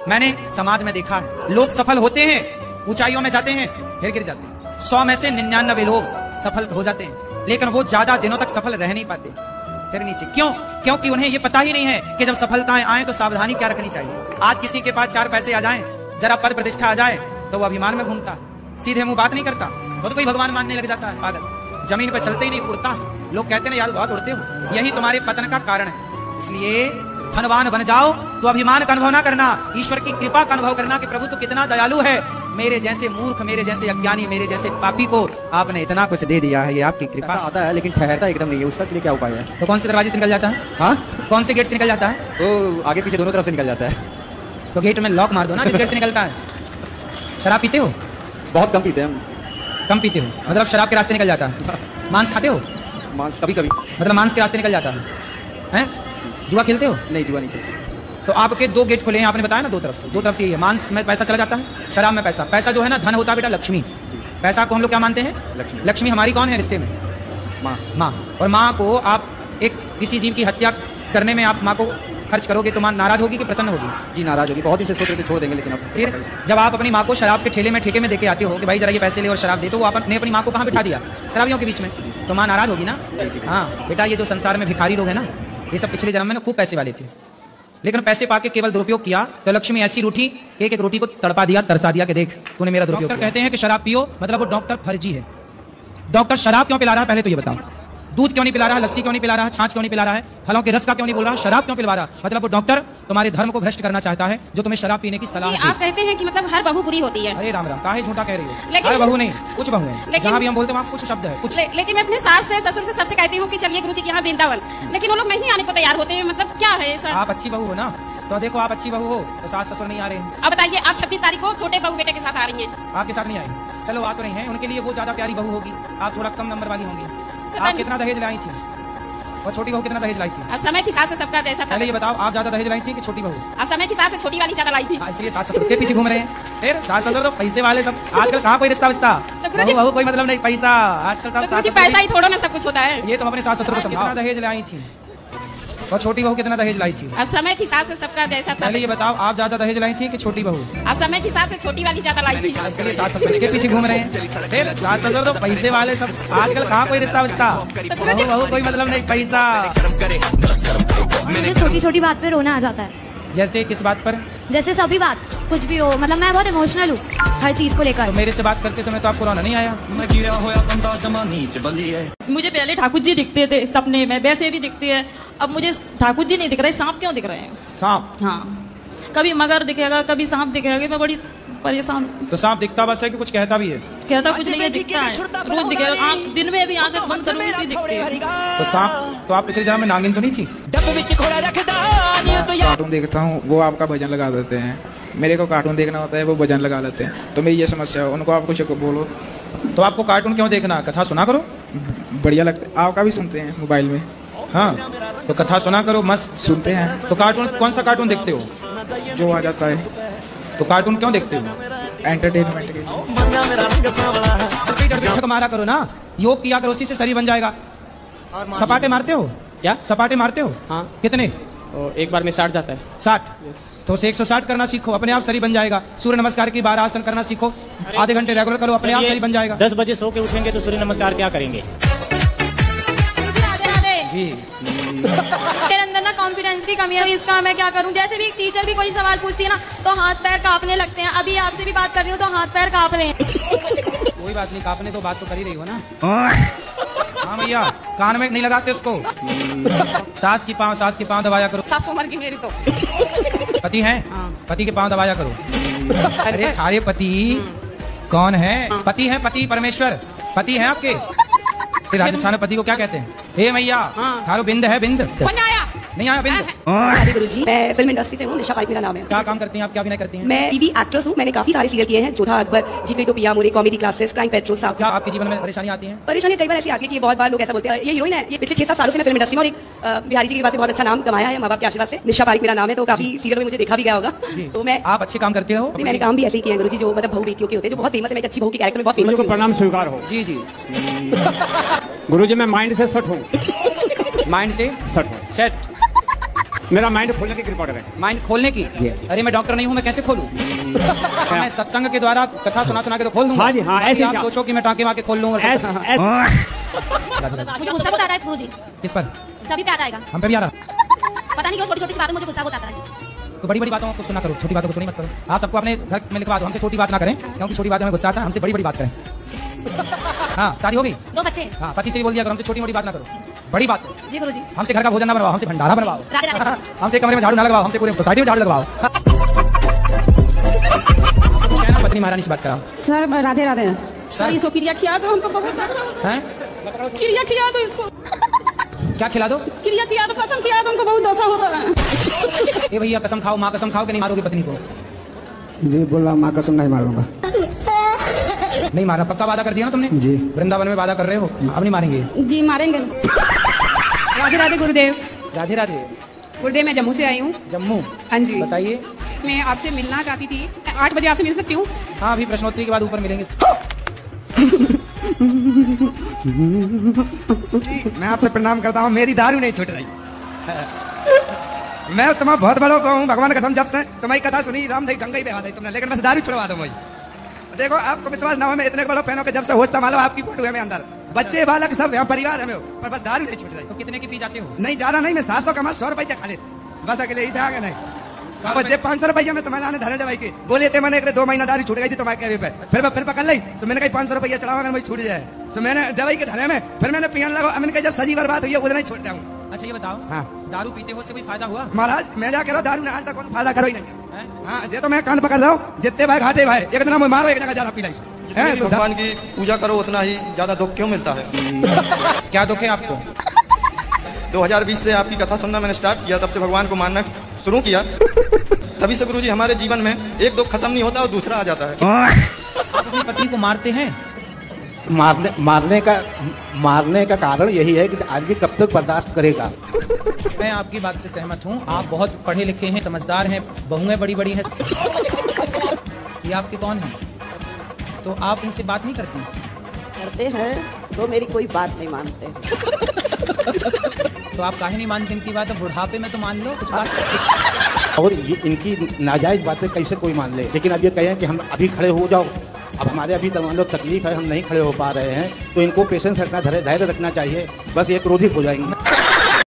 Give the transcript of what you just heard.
मैंने समाज में देखा है, लोग सफल होते हैं, ऊंचाइयों में जाते हैं, फिर गिर जाते हैं। 100 में से 99 लोग सफल हो जाते हैं, लेकिन वो ज्यादा दिनों तक सफल रह नहीं पाते, फिर नीचे। क्यों? क्योंकि उन्हें ये पता ही नहीं है कि जब सफलताएं आए तो सावधानी क्या रखनी चाहिए। आज किसी के पास 4 पैसे आ जाएं, जरा पद प्रतिष्ठा आ जाए तो वो अभिमान में घूमता, सीधे मुंह बात नहीं करता, खुद कोई भगवान मानने लग जाता है। पागल, जमीन पर चलते ही नहीं, उड़ता है। लोग कहते हैं यार बहुत उड़ते हो, यही तुम्हारे पतन का कारण है। इसलिए धनवान बन जाओ तो अभिमान का अनुभव ना करना, ईश्वर की कृपा का अनुभव करना कि प्रभु तो कितना दयालु है, मेरे जैसे मूर्ख, मेरे जैसे अज्ञानी, मेरे जैसे पापी को आपने इतना कुछ दे दिया है, ये आपकी कृपा। आता है लेकिन ठहरता एकदम नहीं है, उसका लिए क्या उपाय है? तो कौन से दरवाजे से निकल जाता है? हाँ, कौन से गेट से निकल जाता है? तो आगे पीछे दोनों तरफ से निकल जाता है। तो गेट में लॉक मार दो ना, किस गेट से निकलता है। शराब पीते हो? बहुत कम पीते हैं हम। कम पीते हो मतलब शराब के रास्ते निकल जाता है। मांस खाते हो? मांस कभी कभी, मतलब मांस के रास्ते निकल जाता है। हैं? जुआ खेलते हो? नहीं, जुआ नहीं खेलते। तो आपके 2 गेट खुले हैं, आपने बताया ना, 2 तरफ से ये है। मांस में पैसा चला जाता है, शराब में पैसा। पैसा जो है ना, धन होता है बेटा लक्ष्मी। पैसा को हम लोग क्या मानते हैं? लक्ष्मी। लक्ष्मी हमारी कौन है रिश्ते में? माँ। और माँ को आप एक किसी जीव की हत्या करने में आप माँ को खर्च करोगे तो माँ नाराज होगी कि प्रसन्न होगी? जी नाराज होगी। बहुत दिन से सोच रहे थे छोड़ देंगे, लेकिन अब फिर जब आप अपनी माँ को शराब के ठेले में ठेके में देके आते हो कि भाई जरा ये पैसे ले और शराब दे, तो वो आपने अपनी माँ को कहाँ बिठा दिया? शराबियों के बीच में। तो माँ नाराज होगी ना। हाँ बेटा, ये जो संसार में भिखारी लोग है ना, ये सब पिछले जन्म में खूब पैसे वाले थे, लेकिन पैसे पाके केवल दुरुपयोग किया तो लक्ष्मी ऐसी रूठी, एक एक रोटी को तड़पा दिया, तरसा दिया कि देख तूने मेरा दुरुपयोग किया। कहते हैं कि शराब पियो, मतलब वो डॉक्टर फर्जी है। डॉक्टर शराब क्यों पिला रहा है पहले तो ये बताओ? दूध क्यों नहीं पिला रहा है, लस्सी क्यों नहीं पिला रहा है, छाछ क्यों नहीं पिला रहा है, फलों के रस का क्यों नहीं बोल रहा है, शराब क्यों पिलवा रहा है? मतलब वो डॉक्टर तुम्हारे धर्म को भ्रष्ट करना चाहता है, जो तुम्हें शराब पीने की सलाह देती है। आप कहते हैं कि मतलब हर बहू बुरी होती है। अरे राम राम, काहे झूठा कह रही हो? हर बहू नहीं, कुछ बहू है। जहाँ भी हम बोलते हैं वहाँ कुछ शब्द है कुछ। लेकिन मैं अपने सास से, ससुर से, सबसे कहती हूँ कि चलिए गुरुजी के यहाँ वृंदावन, लेकिन वो लोग नहीं आने को तैयार होते हैं। मतलब क्या है सर? आप अच्छी बहू हो ना, तो देखो आप अच्छी बहू हो तो सास ससुर नहीं आ रहे हैं। अब बताइए, आप 26 तारीख को छोटे बहू बेटे के साथ आ रही हैं। आपके साथ नहीं आई, चलो आ तो रही हैं, उनके लिए वो ज्यादा प्यारी बहू होगी, आप थोड़ा कम नंबर वाली होंगी। आप कितना दहेज लाई थी और छोटी बहू कितना दहेज लाई थी? अब समय के हिसाब से सबका जैसा था। पहले ये बताओ, आप ज्यादा दहेज लाई थी कि छोटी बहू? अब समय के हिसाब से छोटी वाली ज्यादा लाई थी। इसलिए सास ससुर के पीछे घूम रहे हैं। फिर सास ससुर तो पैसे वाले सब, आजकल कहाँ कोई रिश्ता विस्ता, बहू कोई मतलब नहीं, पैसा आजकल सब। पैसा ही थोड़ा ना सब कुछ होता है। ये तुम अपने सास ससुर को समझाओ। कितना दहेज लाई थी और छोटी बहू कितना दहेज लाई थी? अब समय के हिसाब से सबका जैसा था। पहले ये बताओ, आप ज्यादा दहेज लाई थी कि छोटी बहू? अब समय के हिसाब से छोटी वाली ज्यादा लाई थी। इसलिए सास ससुर के पीछे घूम रहे हैं। फिर सास ससुर तो पैसे वाले सब, आजकल कहाँ कोई रिश्ता विस्ता, बहू कोई मतलब नहीं, पैसा। मुझे छोटी छोटी बात पे रोना आ जाता है। जैसे किस बात पर? जैसे सभी बात, कुछ भी हो, मतलब मैं बहुत इमोशनल हूँ हर चीज को लेकर। तो मेरे से बात करते समय तो आपको रोना नहीं आया? मुझे पहले ठाकुर जी दिखते थे सपने में, वैसे भी दिखते हैं। अब मुझे ठाकुर जी नहीं दिख रहे, सांप क्यों दिख रहे हैं? सांप? हाँ, कभी मगर दिखेगा, कभी सांप दिखेगा। मैं बड़ी परेशान। तो सांप दिखता बस है कि कुछ कहता भी है? कहता कुछ नहीं है, दिखता है, रोज दिखेगा। दिन में भी आंखें बंद करूंगी इसी दिखते हैं। तो सांप, तो आप पिछले जन्म में नागिन तो नहीं थी? कार्टून देखता हूँ, वो आपका भजन लगा देते हैं। मेरे को कार्टून देखना होता है, वो भजन लगा लेते हैं। तो मेरी ये समस्या है, उनको आप कुछ बोलो। तो आपको कार्टून क्यों देखना, कथा सुना करो, बढ़िया लगता है। आपका भी सुनते हैं मोबाइल में? हाँ, तो कथा सुना करो, मस्त सुनते हैं। तो कार्टून कौन सा कार्टून देखते हो? जो आ जाता है। तो कार्टून क्यों देखते हो? एंटरटेनमेंट के लिए। मारा करो ना, योग किया करो, उसी से शरीर बन जाएगा। सपाटे मारते हो क्या? सपाटे मारते हो? हाँ। कितने? तो एक बार में 60 जाता है। 60? तो उसे 160 करना सीखो, अपने आप शरीर बन जाएगा। सूर्य नमस्कार की 12 आसन करना सीखो, आधे घंटे रेगुलर करो, अपने आप शरीर बन जाएगा। 10 बजे सो के उठेंगे तो सूर्य नमस्कार क्या करेंगे? जी मेरे अंदर ना कॉन्फिडेंस की कमी है, इसका मैं क्या करूं? जैसे भी टीचर भी कोई सवाल पूछती है ना तो हाथ पैर कांपने लगते हैं। अभी आपसे भी बात कर रही हूँ तो हाथ पैर कांप रहे हैं। कोई बात नहीं, कांपने तो बात तो कर ही रही हो ना। हाँ भैया, कान में नहीं लगाते उसको। सास की पाँव दबाया करो। सास उम्र की मेरी तो पति है? हाँ। पति के पाँव दबाया करो। अरे थारे पति कौन है? पति है, पति परमेश्वर पति है आपके। राजस्थान में पति को क्या कहते हैं? हे मैया, थारो बिंद है, बिंद नहीं आया बिंद। गुरुजी, मैं फिल्म इंडस्ट्री से हूँ, निशा पाइक मेरा नाम है। क्या काम करती हैं आप, क्या अभिनय करती हैं? मैं टीवी एक्ट्रेस हूँ, मैंने काफी सारे सीरियल किए हैं, जोधा अकबर, जीत गई तो पिया मोरे, कॉमेडी क्लासेस, क्राइम पेट्रोल। क्या आपके जीवन में परेशानी आती है? परेशानी कई बार ऐसी आती है कि बहुत बार लोग ऐसा बोलते हैं, ये हीरोइन है, ये पिछले 6-7 सालों से मैं फिल्म इंडस्ट्री में, और एक बिहारी जी की बात से बहुत अच्छा नाम कमाया है माँ बाप के आशीर्वाद से। निशा पाइक मेरा नाम है, तो काफी सीरियल में मुझे देखा भी गया होगा। तो मैं, आप अच्छे काम करते हो? मैंने काम भी ऐसे ही किया है गुरुजी, जो मतलब बहू बेटियों के होते हैं, जो बहुत फेमस है। मैं एक अच्छी बहू के कैरेक्टर में बहुत फेमस हूं। प्रणाम स्वीकार हो। जी जी। गुरुजी मैं माइंड से सेट हूँ। माइंड से सेट हूँ। सेट मेरा माइंड खोलने की रिपोर्टर है। माइंड खोलने की? अरे मैं डॉक्टर नहीं हूँ, मैं कैसे खोलूँ? मैं सत्संग के द्वारा कथा सुना के तो खोल दूंगा। हाँ जी, हाँ, ऐसे आप सोचो कि मैं टाँके वाके खोल लूँ। मुझे गुस्सा बहुत आता है गुरुजी। किस पर? सभी पे आता है। हम पे भी आ रहा। पता नहीं क्यों छोटी छोटी सी बातों में मुझे गुस्सा बहुत आता है। तो बड़ी बड़ी बातों को सुना करो, छोटी बातों को सुनी मत करो। आप सबको अपने घर में लिखवा दो, हमसे छोटी बात ना करें, क्योंकि छोटी बात में गुस्सा आता है। हमसे बड़ी बड़ी बात करें। हाँ, शादी हो गई? 2 बच्चे। हाँ, पति से भी बोल दिया करो, हमसे छोटी मोटी बात ना करो, बड़ी बात करो। जी गुरुजी। हमसे घर का भोजन ना बनवाओ, हमसे भंडारा बनवाओ। राधे राधे। हमसे कमरे में झाड़ू ना लगवाओ, हमसे पूरे सोसाइटी में झाड़ू लगवाओ। पत्नी महारानी से बात कराओ। सर राधे राधे। सर इसको क्रिया खिला दो, हमको बहुत हैं? क्रिया खिला दो इसको। क्या खिला दो? क्रिया खिला दो, कसम खिला दो, हमको बहुत दशा होता है। ए भैया कसम खाओ, माँ कसम खाओ कि नहीं मारोगे पत्नी को? जी बोला, माँ कसम नहीं मारूंगा। नहीं मारा? पक्का वादा कर दिया ना तुमने? जी। वृंदावन में वादा कर रहे हो, अब नहीं मारेंगे? जी मारेंगे। राधे राधे गुरुदेव। राधे राधे। गुरुदेव मैं जम्मू से आई हूँ। जम्मू? हाँ जी। बताइए। मैं आपसे मिलना चाहती थी, 8 बजे आपसे मिल सकती हूँ? हाँ, अभी प्रश्नोत्तरी के बाद ऊपर मिलेंगे। मैं आपसे प्रणाम करता हूँ, मेरी दारू नहीं छूट रही। मैं तुम्हारा बहुत बड़ा हूँ, भगवान कसम, जब से तुम्हारी कथा सुनी राम दही गंगा ही बहा दी तुमने, लेकिन बस दारू छुड़वा दो मुझे। देखो आपको विश्वास ना हो, मैं इतने बड़ो फैन हूं कि जब से होश संभालो आपकी फोटो है मेरे अंदर, बच्चे बालक सब यहाँ परिवार है, पर बस दारू नहीं छूट रही। तो कितने की पी जाते हो? नहीं ज्यादा नहीं, मैं 700 कमा 100 रुपये खा लेते, बस अकेले ही से आगे नहीं। बच्चे 500 रुपये में तुम्हारे आने धरे दवाई के बोले थे, मैंने 2 महीना दारू छूट गई थी तुम्हारे कहने पे, फिर पकड़ ली, तो मैंने कही 500 रुपये चढ़ावा मुझे छूट जाए, तो मैंने दवाई के धरे में फिर मैंने पियन लगा, मैंने कहा जब सजी बर्बाद हुई है वो नहीं छोड़ता हूँ। अच्छा ये बताओ, हाँ, दारू पीते हो उससे कोई फायदा हुआ? महाराज मैं जा करो दारू ने आज तक कोई फायदा करो ही नहीं। हाँ, ये तो मैं कान पकड़ रहा हूँ, जितने भाई घाटे भाई, एक दिन मारो एक जगह ज्यादा पी लाई। भगवान की पूजा करो उतना ही ज्यादा दुख क्यों मिलता है? क्या दुख है आपको? 2020 से आपकी कथा सुनना मैंने स्टार्ट किया, तब से भगवान को मानना शुरू किया, तभी से गुरुजी हमारे जीवन में एक दुख खत्म नहीं होता और दूसरा आ जाता है। आप अपनी पत्नी को मारते हैं? मारने का कारण यही है कि आदमी कब तक बर्दाश्त करेगा। मैं आपकी बात से सहमत हूँ, आप बहुत पढ़े लिखे हैं, समझदार हैं, बहुएं बड़ी बड़ी हैं। ये आपके कौन हैं? तो आप इनसे बात नहीं करती? करते हैं तो मेरी कोई बात नहीं मानते। तो आप काहे नहीं मानते इनकी बात? बुढ़ापे में तो मान लो कुछ बात। और ये इनकी नाजायज बातें कैसे कोई मान ले? लेकिन अब ये कहें कि हम अभी खड़े हो जाओ, अब हमारे अभी मान लो तकलीफ है, हम नहीं खड़े हो पा रहे हैं, तो इनको पेशेंस रखना, धैर्य रखना चाहिए, बस ये क्रोधित हो जाएंगे।